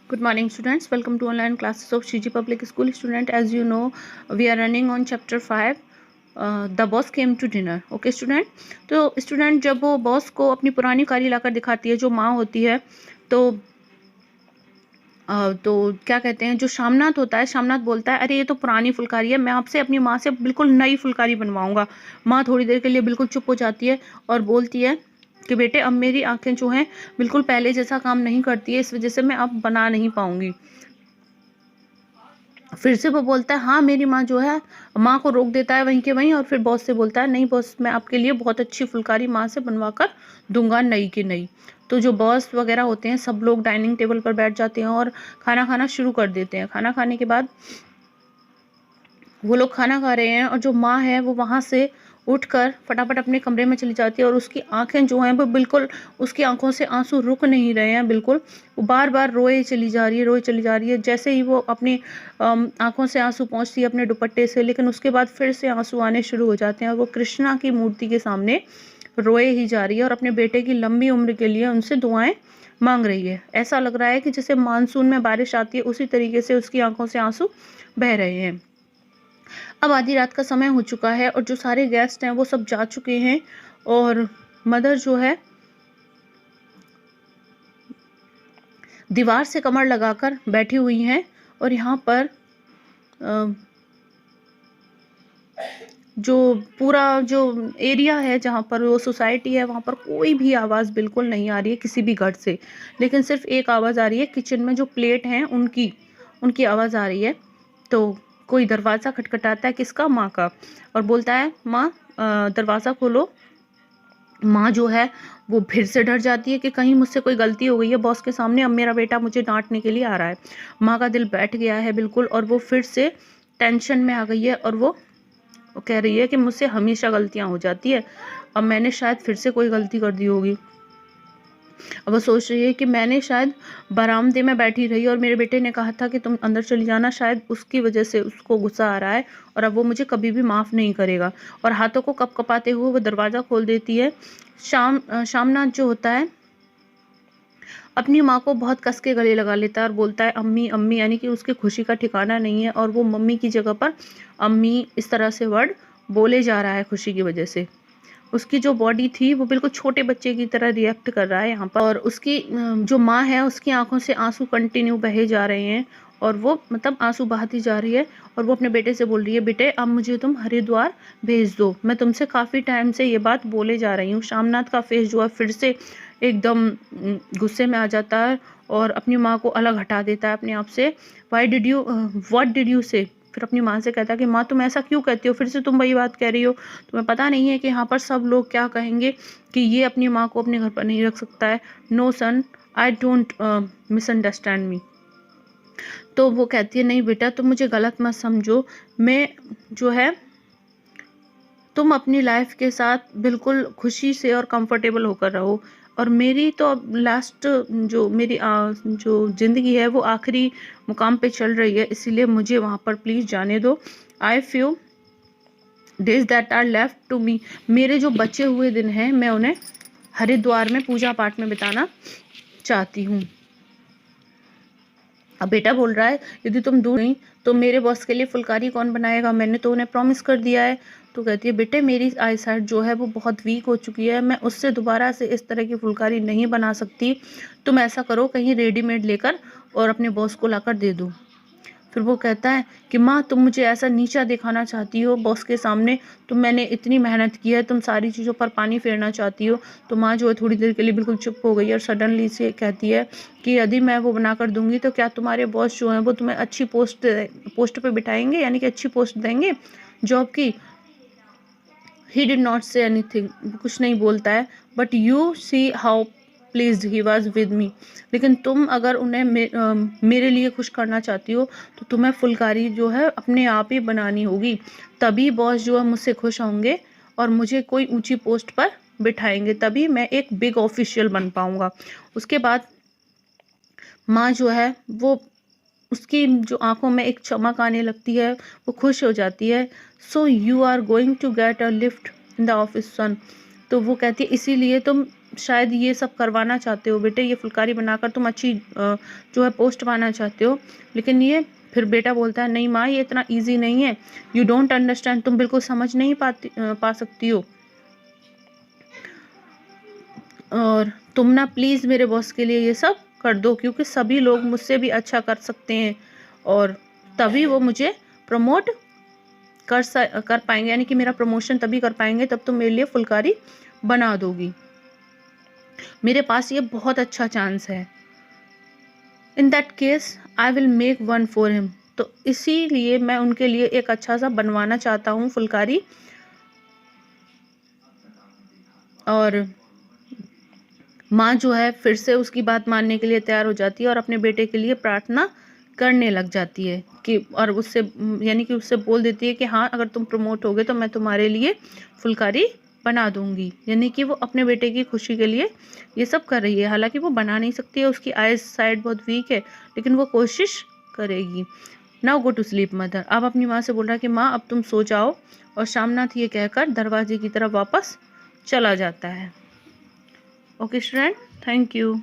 Good morning, students. Welcome to online classes of Shiji Public School. Student, as you know, we are running on chapter 5. The boss came to dinner. Okay, student. तो student जब वो boss को अपनी पुरानी कारी लाकर दिखाती है, जो माँ होती है, तो क्या कहते हैं, जो शामनाथ होता है, शामनाथ बोलता है, अरे ये तो पुरानी फुलकारी है, मैं आपसे अपनी माँ से बिल्कुल नई फुलकारी बनवाऊंगा। माँ थोड़ी देर के लिए बिल्कुल चुप हो जाती है और बोलती है कि बेटे, अब मेरी आंखें जो हैं बिल्कुल पहले जैसा काम नहीं करती है, इस वजह से मैं अब बना नहीं पाऊंगी। फिर से वो बोलता है, हाँ मेरी माँ जो है, माँ को रोक देता है वहीं के वहीं और फिर बॉस से बोलता है, नहीं बॉस, मैं आपके लिए बहुत अच्छी फुलकारी माँ से बनवा कर दूंगा, नई की नई। तो जो बॉस वगैरह होते हैं सब लोग डाइनिंग टेबल पर बैठ जाते हैं और खाना खाना शुरू कर देते हैं। खाना खाने के बाद वो लोग खाना खा रहे हैं और जो माँ है वो वहाँ से उठकर फटाफट अपने कमरे में चली जाती है और उसकी आंखें जो हैं वो बिल्कुल, उसकी आंखों से आंसू रुक नहीं रहे हैं बिल्कुल। वो बार बार रोए चली जा रही है, रोए चली जा रही है। जैसे ही वो अपनी आंखों से आंसू पहुँचती है अपने दुपट्टे से, लेकिन उसके बाद फिर से आंसू आने शुरू हो जाते हैं और वो कृष्णा की मूर्ति के सामने रोए ही जा रही है और अपने बेटे की लंबी उम्र के लिए उनसे दुआएं मांग रही है। ऐसा लग रहा है कि जैसे मानसून में बारिश आती है उसी तरीके से उसकी आंखों से आंसू बह रहे हैं। अब आधी रात का समय हो चुका है और जो सारे गेस्ट हैं वो सब जा चुके हैं और मदर जो है दीवार से कमर लगाकर बैठी हुई हैं और यहाँ पर जो पूरा जो एरिया है जहाँ पर वो सोसाइटी है वहाँ पर कोई भी आवाज़ बिल्कुल नहीं आ रही है किसी भी घर से, लेकिन सिर्फ एक आवाज़ आ रही है, किचन में जो प्लेट हैं उनकी आवाज़ आ रही है। तो कोई दरवाज़ा खटखटाता है, किसका? माँ का, और बोलता है, माँ दरवाज़ा खोलो। माँ जो है वो फिर से डर जाती है कि कहीं मुझसे कोई गलती हो गई है बॉस के सामने, अब मेरा बेटा मुझे डांटने के लिए आ रहा है। माँ का दिल बैठ गया है बिल्कुल और वो फिर से टेंशन में आ गई है और वो कह रही है कि मुझसे हमेशा गलतियां हो जाती है, अब मैंने शायद फिर से कोई गलती कर दी होगी। अब वो सोच रही है कि मैंने शायद बरामदे में बैठी रही और मेरे बेटे ने कहा था कि तुम अंदर चली जाना, शायद उसकी वजह से उसको गुस्सा आ रहा है और अब वो मुझे कभी भी माफ़ नहीं करेगा। और हाथों को कपकपाते हुए वो दरवाज़ा खोल देती है। शामनाथ जो होता है अपनी माँ को बहुत कस के गले लगा लेता है और बोलता है, अम्मी अम्मी, यानी कि उसकी खुशी का ठिकाना नहीं है और वो मम्मी की जगह पर अम्मी इस तरह से वर्ड बोले जा रहा है खुशी की वजह से। उसकी जो बॉडी थी वो बिल्कुल छोटे बच्चे की तरह रिएक्ट कर रहा है यहाँ पर और उसकी जो माँ है उसकी आंखों से आंसू कंटिन्यू बहे जा रहे हैं और वो मतलब आंसू बहाती जा रही है और वो अपने बेटे से बोल रही है, बेटे अब मुझे तुम हरिद्वार भेज दो, मैं तुमसे काफ़ी टाइम से ये बात बोले जा रही हूँ। शामनाथ का फेस जो है फिर से एकदम गुस्से में आ जाता है और अपनी माँ को अलग हटा देता है अपने आप से। व्हाट डिड यू से? फिर अपनी माँ से कहता है कि माँ तुम ऐसा क्यों कहती हो, फिर से तुम वही बात कह रही हो, तुम्हें पता नहीं है कि यहाँ पर सब लोग क्या कहेंगे कि ये अपनी माँ को अपने घर पर नहीं रख सकता है। No son, I don't misunderstand me. तो वो कहती है, नहीं बेटा तुम मुझे गलत मत समझो, मैं जो है तुम अपनी लाइफ के साथ बिल्कुल खुशी से और कंफर्टेबल होकर रहो और मेरी तो अब लास्ट जो मेरी जो ज़िंदगी है वो आखिरी मुकाम पे चल रही है, इसीलिए मुझे वहाँ पर प्लीज़ जाने दो। I few days that are left to me, मेरे जो बचे हुए दिन हैं मैं उन्हें हरिद्वार में पूजा पाठ में बिताना चाहती हूँ। अब बेटा बोल रहा है, यदि तुम दूर नहीं तो मेरे बॉस के लिए फुलकारी कौन बनाएगा, मैंने तो उन्हें प्रॉमिस कर दिया है। तो कहती है, बेटे मेरी आई साइट जो है वो बहुत वीक हो चुकी है, मैं उससे दोबारा से इस तरह की फुलकारी नहीं बना सकती, तुम ऐसा करो कहीं रेडीमेड लेकर और अपने बॉस को लाकर दे दो। फिर वो कहता है कि माँ तुम मुझे ऐसा नीचा दिखाना चाहती हो बॉस के सामने, तुम मैंने इतनी मेहनत की है, तुम सारी चीज़ों पर पानी फेरना चाहती हो। तो माँ जो है थोड़ी देर के लिए बिल्कुल चुप हो गई और सडनली से कहती है कि यदि मैं वो बना कर दूंगी तो क्या तुम्हारे बॉस जो हैं वो तुम्हें अच्छी पोस्ट पे बिठाएंगे, यानी कि अच्छी पोस्ट देंगे जॉब की? He did not say anything, कुछ नहीं बोलता है, but you see how pleased he was with me, लेकिन तुम अगर उन्हें मेरे लिए खुश करना चाहती हो तो तुम्हें फुलकारी जो है अपने आप ही बनानी होगी, तभी बॉस जो है मुझसे खुश होंगे और मुझे कोई ऊंची पोस्ट पर बिठाएंगे, तभी मैं एक बिग ऑफिशियल बन पाऊंगा। उसके बाद माँ जो है वो उसकी जो आंखों में एक चमक आने लगती है, वो खुश हो जाती है। So you are going to get a lift in the office son, तो वो कहती है इसीलिए तुम शायद ये सब करवाना चाहते हो बेटे, ये फुलकारी बनाकर तुम अच्छी जो है पोस्ट पाना चाहते हो, लेकिन ये फिर बेटा बोलता है नहीं माँ ये इतना इजी नहीं है, यू डोंट अंडरस्टैंड, तुम बिल्कुल समझ नहीं पा सकती हो, और तुम ना प्लीज़ मेरे बॉस के लिए ये सब कर दो, क्योंकि सभी लोग मुझसे भी अच्छा कर सकते हैं और तभी वो मुझे प्रमोट कर पाएंगे, यानी कि मेरा प्रमोशन तभी कर पाएंगे तब तुम मेरे लिए फुलकारी बना दोगी। मेरे पास ये बहुत अच्छा चांस है। In that case I will make one for him. तो इसीलिए मैं उनके लिए एक अच्छा सा बनवाना चाहता हूँ फुलकारी। और माँ जो है फिर से उसकी बात मानने के लिए तैयार हो जाती है और अपने बेटे के लिए प्रार्थना करने लग जाती है कि, और उससे यानी कि उससे बोल देती है कि हाँ अगर तुम प्रमोट होगे तो मैं तुम्हारे लिए फुलकारी बना दूंगी। यानी कि वो अपने बेटे की खुशी के लिए ये सब कर रही है। हालांकि वो बना नहीं सकती है, उसकी आइज साइड बहुत वीक है, लेकिन वो कोशिश करेगी। Now go to sleep mother. अब अपनी माँ से बोल रहा है कि माँ अब तुम सो जाओ, और शामनाथ ये कहकर दरवाजे की तरफ वापस चला जाता है। Okay student, thank you.